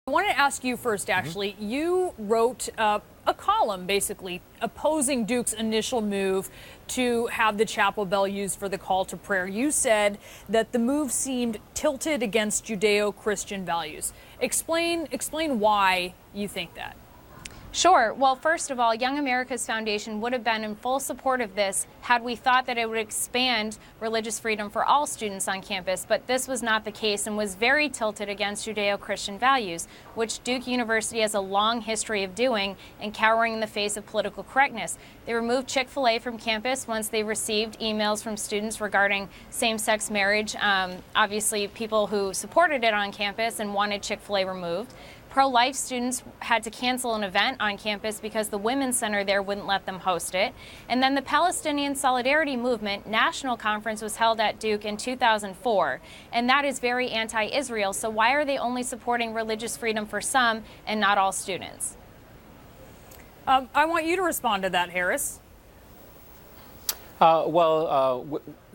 I want to ask you first, actually. You wrote a column, basically, opposing Duke's initial move to have the chapel bell used for the call to prayer. You said that the move seemed tilted against Judeo-Christian values. Explain why you think that. Sure. Well, first of all, Young America's Foundation would have been in full support of this had we thought that it would expand religious freedom for all students on campus, but this was not the case and was very tilted against Judeo-Christian values, which Duke University has a long history of doing and cowering in the face of political correctness. They removed Chick-fil-A from campus once they received emails from students regarding same-sex marriage, obviously people who supported it on campus and wanted Chick-fil-A removed. Pro-life students had to cancel an event on campus because the Women's Center there wouldn't let them host it. And then the Palestinian Solidarity Movement National Conference was held at Duke in 2004, and that is very anti-Israel. So why are they only supporting religious freedom for some and not all students? I want you to respond to that, Harris.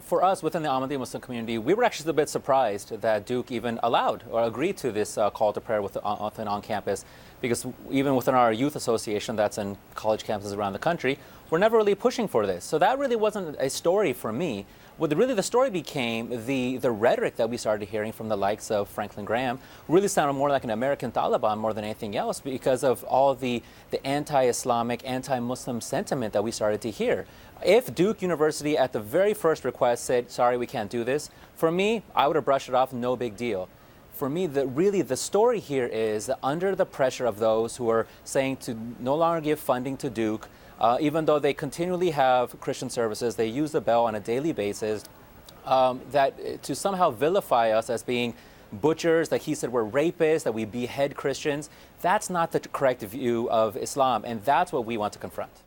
For us within the Ahmadiyya Muslim community, we were actually a bit surprised that Duke even allowed or agreed to this call to prayer on campus, because even within our youth association that's in college campuses around the country, we're never really pushing for this. So that really wasn't a story for me. The story became the rhetoric that we started hearing from the likes of Franklin Graham really sounded more like an American Taliban more than anything else, because of all the anti-Islamic, anti-Muslim sentiment that we started to hear. If Duke University at the very first request said, sorry, we can't do this, for me, I would have brushed it off, no big deal. For me, the story here is that under the pressure of those who are saying to no longer give funding to Duke, even though they continually have Christian services, they use the bell on a daily basis, that to somehow vilify us as being butchers, like he said, we're rapists, that we behead Christians, that's not the correct view of Islam, and that's what we want to confront.